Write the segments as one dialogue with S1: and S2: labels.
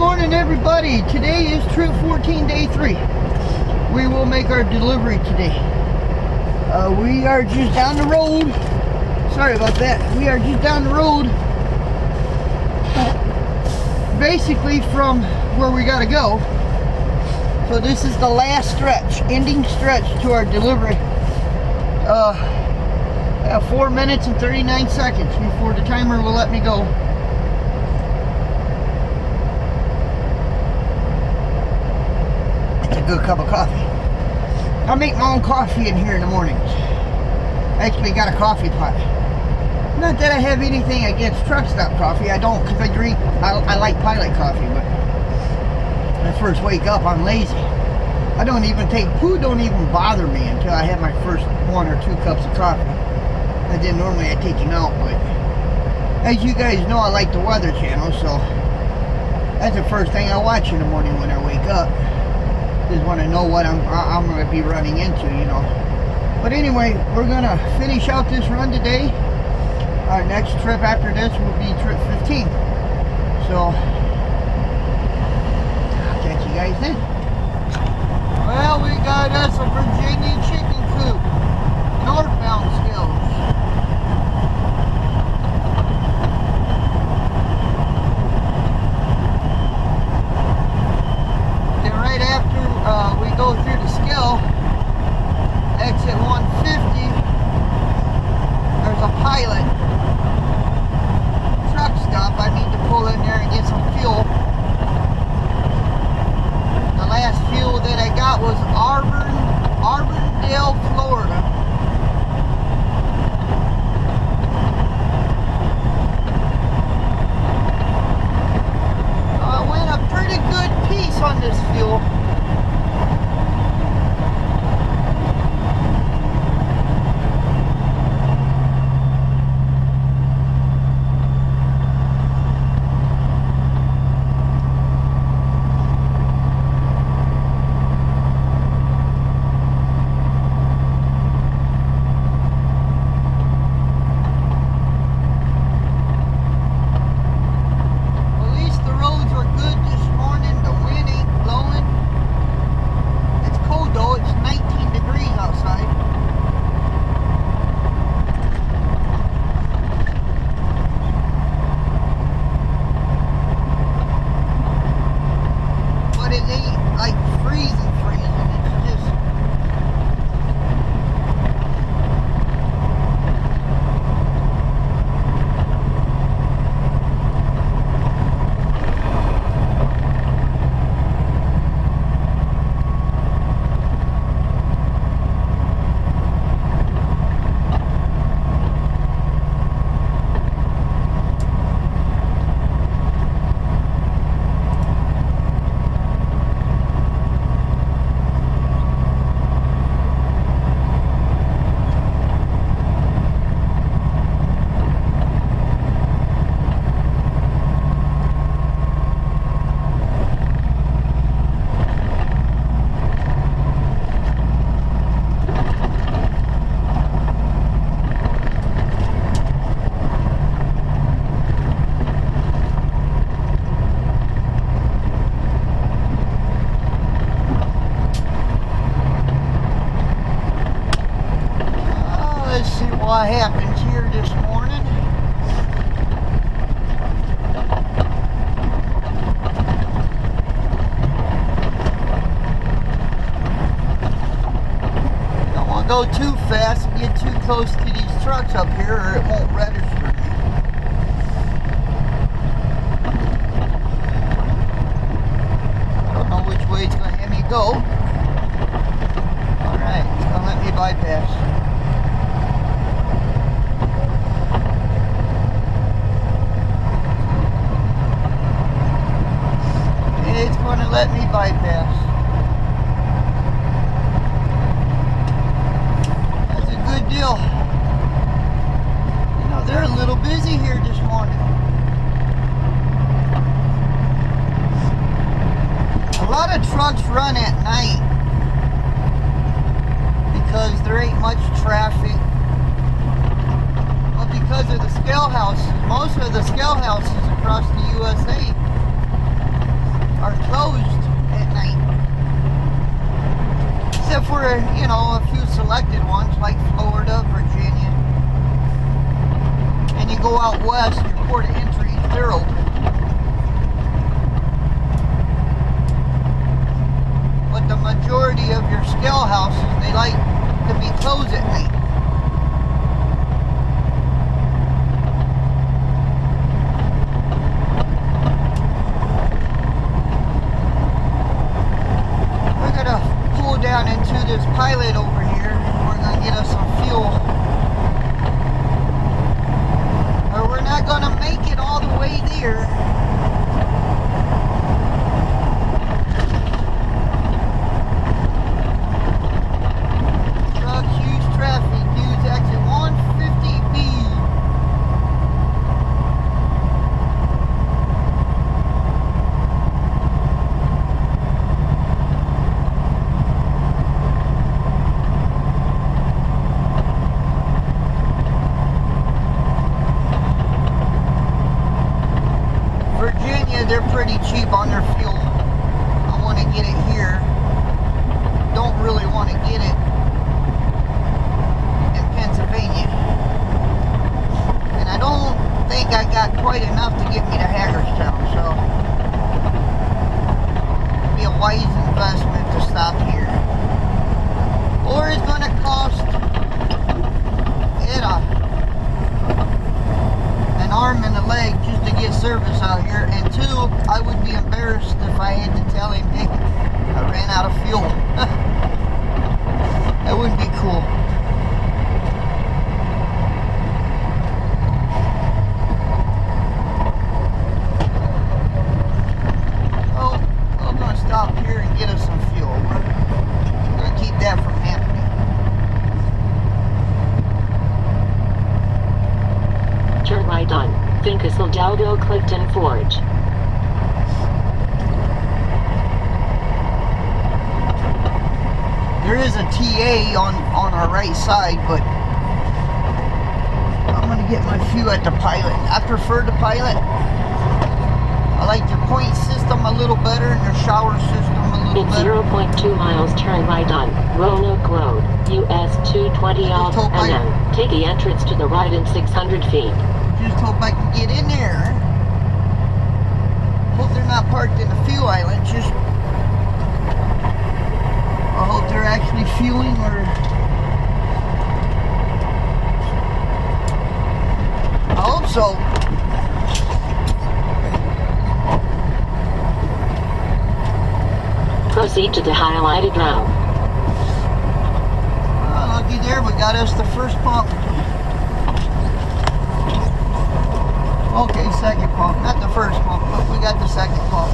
S1: morning, everybody. Today is trip 14, day 3. We will make our delivery today. We are just down the road. Sorry about that. We are just down the road, basically from where we gotta go. So this is the last stretch, ending stretch to our delivery. 4 minutes and 39 seconds before the timer will let me go. It's a good cup of coffee. I make my own coffee in here in the mornings. I actually got a coffee pot. Not that I have anything against truck stop coffee. I don't, because I like Pilot coffee, but when I first wake up, I'm lazy. I don't even take, food don't even bother me until I have my first 1 or 2 cups of coffee. And then normally I take them out, but as you guys know, I like the Weather Channel, so that's the first thing I watch in the morning when I wake up. Just want to know what I'm going to be running into, you know. But anyway, we're going to finish out this run today. Our next trip after this will be trip 15. So, I'll catch you guys then. Well, we got us a Virginia chicken coop. Northbound skills. Then right after we go through the skill, exit 150, there's a Pilot truck stop. I need to pull in there and get some fuel. The last fuel that I got was Auburndale, Florida. I went a pretty good piece on this fuel. What happened here this morning? Don't want to go too fast and get too close to these trucks up here, or it won't register me. I don't know which way it's going to have me go. Alright, it's going to let me bypass. It's going to let me bypass. That's a good deal. You know, they're a little busy here this morning. A lot of trucks run at night because there ain't much traffic. But because of the scale houses, most of the scale houses across the USA are closed at night. Except for, you know, a few selected ones like Florida, Virginia. And you go out west, your port of entry, they're open. But the majority of your scale houses, they like to be closed at night. Down into this pilot over here. We're going to get us some fuel. Or we're not going to make it all the way there. Trucks, huge traffic. Dudes, exit 150B. They're pretty cheap on their fuel. I want to get it here. Don't really want to get it in Pennsylvania. And I don't think I got quite enough to get me to Hagerstown, so it'd be a wise investment to stop here. Or it's going to cost it an arm and a leg just to get service out here, and two, I would be embarrassed if I had to tell him, hey, I ran out of fuel. That wouldn't be cool. Oh, I'm going to stop here and get us some fuel. We're going to keep that from happening.
S2: Turn right on Fincastle Dalville Clifton Forge.
S1: There is a TA on our right side, but I'm going to get my fuel at the pilot. I prefer the pilot. I like their point system a little better and their shower system a little better.
S2: In 0.2 miles, turn right on Roanoke Road, US 220 off, and then take the entrance to the right in 600 feet.
S1: Just hope I can get in there. Hope they're not parked in the fuel island. Just I hope they're actually fueling, or I hope so.
S2: Proceed to the highlighted route.
S1: Oh, looky there, we got us the first pump. Okay, second pump. Not the first pump, but we got the second pump.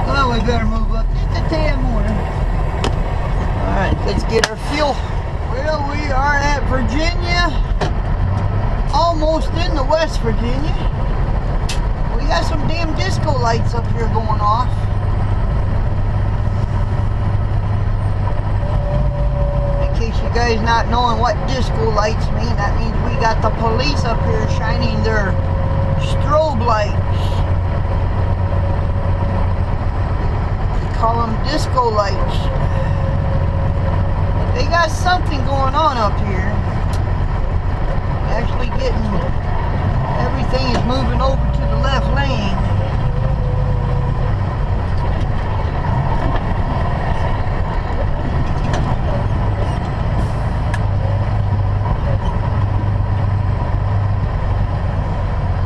S1: Well, we better move up just a tad more. Alright, let's get our fuel. Well, we are at Virginia. Almost in the West Virginia. We got some damn disco lights up here going off. In case you guys not knowing what disco lights mean, that means we got the police up here shining their strobe lights. We call them disco lights. They got something going on up here. Actually getting, everything is moving over to the left lane.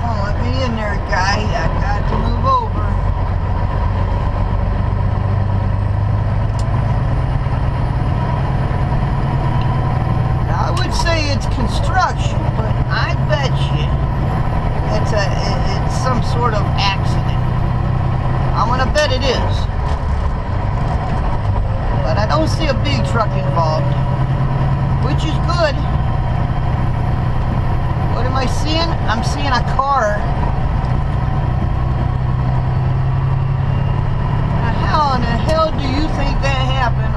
S1: Oh, let me in there, guy. I got to move over. Now, I would say it's construction, but I bet you it's some sort of accident. I'm gonna bet it is. But I don't see a big truck involved, which is good. What am I seeing? I'm seeing a car. How in the hell do you think that happened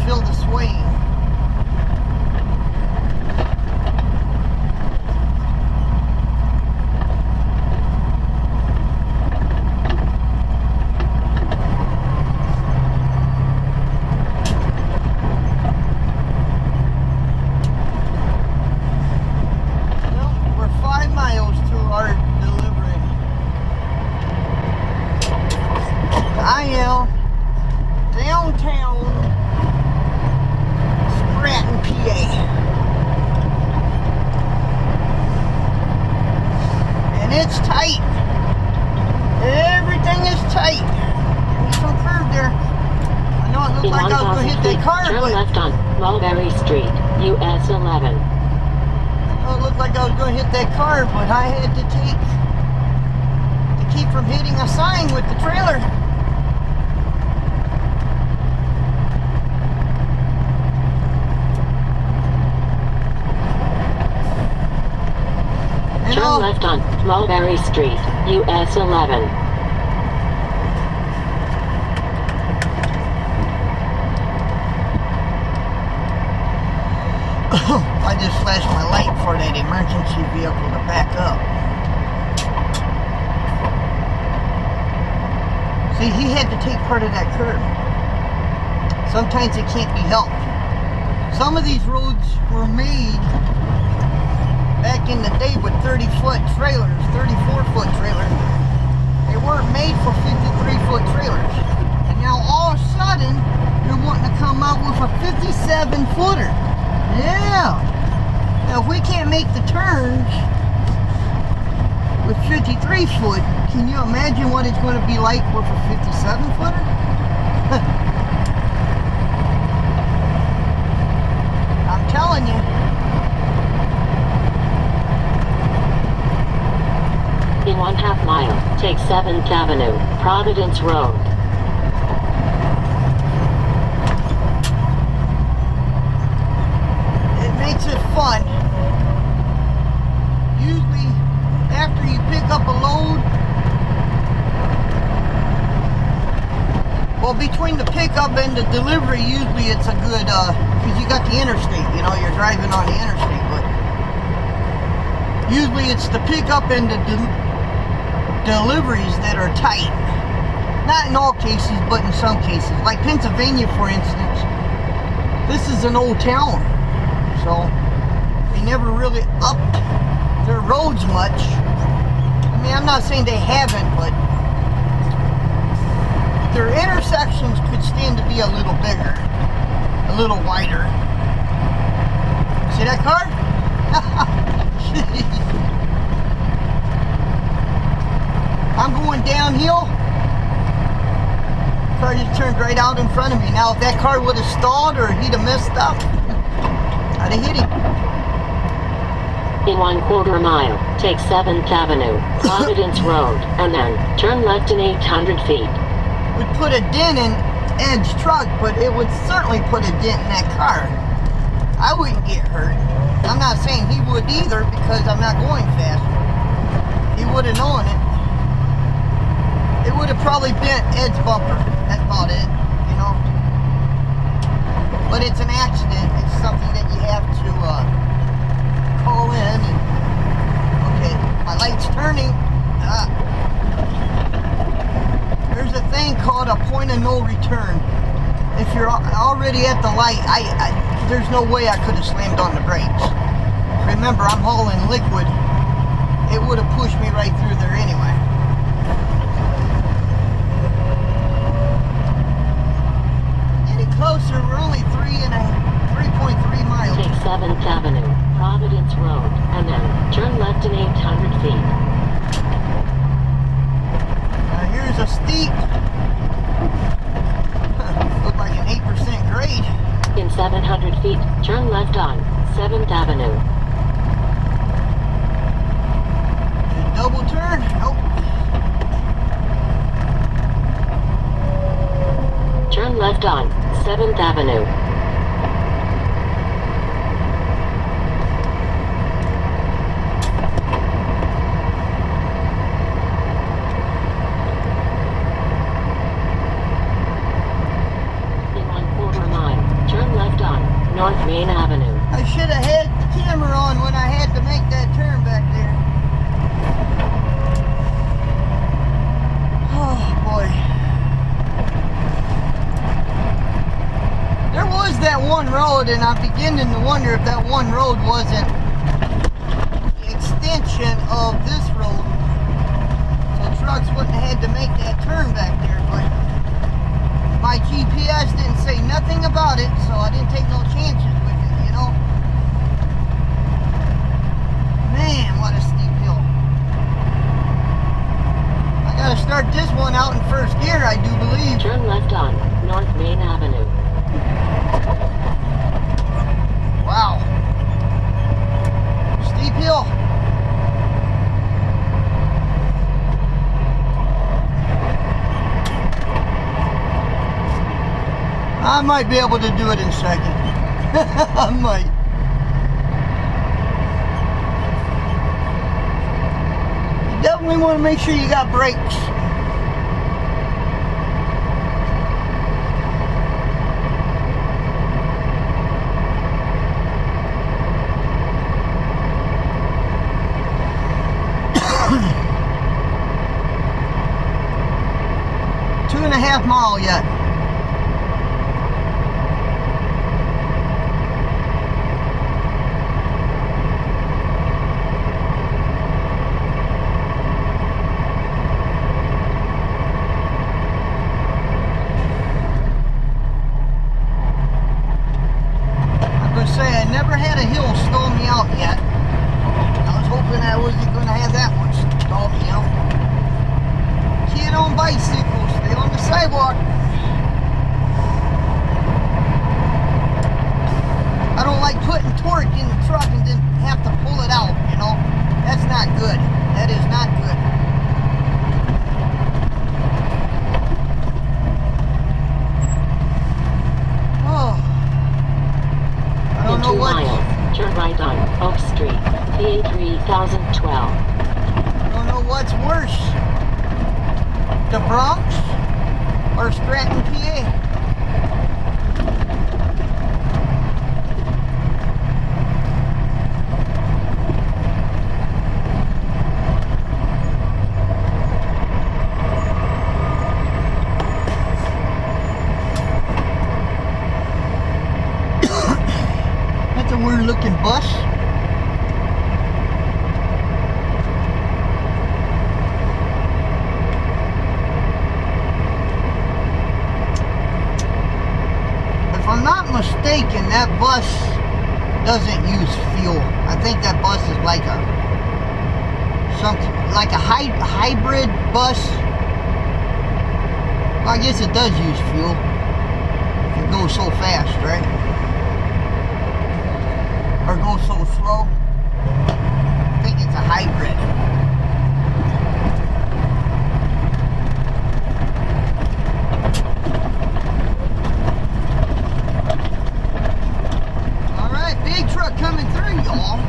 S1: feel the swaying. Downtown Scranton, PA. And it's tight. Everything is tight. There's some curve there. I know it looks like I was going to hit that car,
S2: turn
S1: but...
S2: left on Mulberry Street, US 11.
S1: I know it looked like I was going to hit that car, but I had to keep from hitting a sign with the trailer.
S2: Turn left on Mulberry Street, US 11.
S1: I just flashed my light for that emergency vehicle to back up. See, he had to take part of that curve. Sometimes it can't be helped. Some of these roads were made back in the day with 30-foot trailers, 34-foot trailers. They weren't made for 53-foot trailers. And now all of a sudden, they're wanting to come out with a 57-footer. Yeah. Now if we can't make the turns with 53-foot, can you imagine what it's going to be like with a 57-footer? I'm telling you.
S2: In 1/2 mile, take 7th Avenue, Providence Road.
S1: It makes it fun. Usually, after you pick up a load, well, between the pickup and the delivery, usually it's a good, because you got the interstate, you know, you're driving on the interstate, but usually it's the pickup and the deliveries that are tight. Not in all cases, but in some cases. Like Pennsylvania, for instance, this is an old town, so they never really upped their roads much. I mean, I'm not saying they haven't, but their intersections could stand to be a little bigger, a little wider. See that car? I'm going downhill. Car just turned right out in front of me. Now, if that car would have stalled or he'd have messed up, I'd have hit him.
S2: In 1/4 mile, take 7th Avenue, Providence Road, and then turn left in 800 feet.
S1: Would put a dent in Ed's truck, but it would certainly put a dent in that car. I wouldn't get hurt. I'm not saying he would either, because I'm not going fast. He would have known it. It would have probably bent Ed's bumper. That's about it, you know. But it's an accident. It's something that you have to call in. And okay, my light's turning. There's a thing called a point of no return. If you're already at the light, there's no way I could have slammed on the brakes. Remember, I'm hauling liquid. It would have pushed me right through there anyway. Closer, we're only 3.3 miles.
S2: Take 7th Avenue, Providence Road, and then turn left in 800 feet.
S1: Now here's a steep, look like an 8% grade.
S2: In 700 feet, turn left on 7th Avenue.
S1: Double turn, nope.
S2: Turn left on 7th Avenue. In 1/4 mile, turn North Main Avenue.
S1: I should have had the camera on when I had to make that turn back there. Oh boy. There was that one road, and I'm beginning to wonder if that one road wasn't the extension of this road. So trucks wouldn't have had to make that turn back there, but my GPS didn't say nothing about it, so I didn't take no chances with it, you know. Man, what a steep hill. I gotta start this one out in first gear, I do believe.
S2: Turn left on North Main Avenue.
S1: Wow. Steep hill. I might be able to do it in second. I might. You definitely want to make sure you got brakes. .5 miles yet.
S2: Turn right on Oak Street, PA 3012.
S1: I don't know what's worse, the Bronx or Stratton, PA. Weird looking bus. If I'm not mistaken, that bus doesn't use fuel. I think that bus is like a hybrid bus. Well, I guess it does use fuel. It goes so fast, right? Or go so slow. I think it's a hybrid. Alright, big truck coming through, y'all.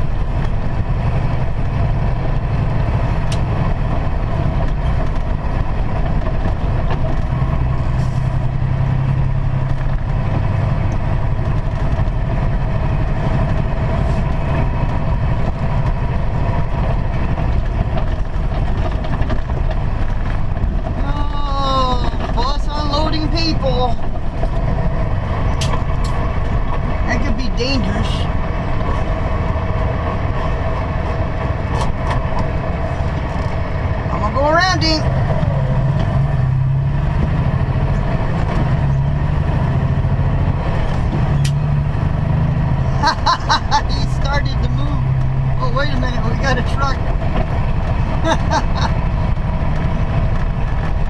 S1: That could be dangerous. I'm gonna go around him. He started to move. Oh, wait a minute, we got a truck.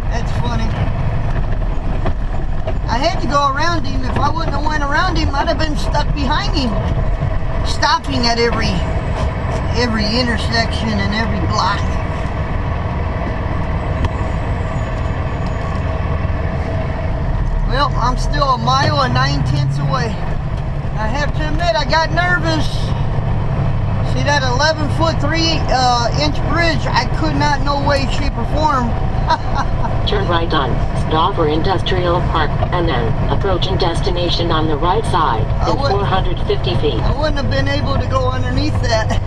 S1: That's funny. I had to go around him. If I wouldn't have went around him, I'd have been stuck behind him, stopping at every intersection and every block. Well, I'm still a mile and 9/10 away. I have to admit, I got nervous. See that 11-foot 3-inch bridge? I could not, no way, shape, or form.
S2: Turn right on Stoffer Industrial Park, and then approaching destination on the right side in 450 feet.
S1: I wouldn't have been able to go underneath that.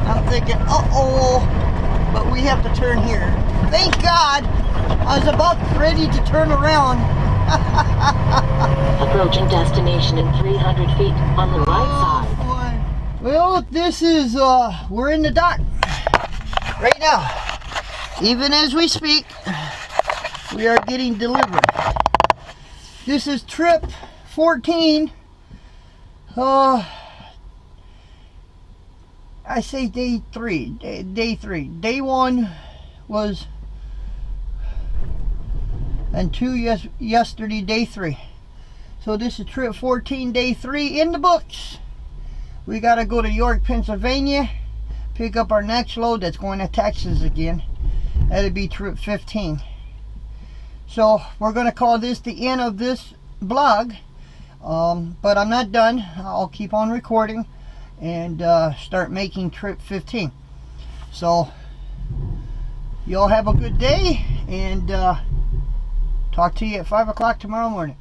S1: I'm thinking, uh-oh, but we have to turn here. Thank God, I was about ready to turn around.
S2: Approaching destination in 300 feet on the right side.
S1: Boy. Well, this is, we're in the dock right now. Even as we speak, we are getting delivered. This is trip 14. I say day 3. Day 3. Day 1 was, and 2 yesterday, day 3. So this is trip 14, day 3 in the books. We got to go to York, Pennsylvania, pick up our next load that's going to Texas again. That'll be trip 15. So we're going to call this the end of this vlog. But I'm not done. I'll keep on recording and start making trip 15. So y'all have a good day, and talk to you at 5 o'clock tomorrow morning.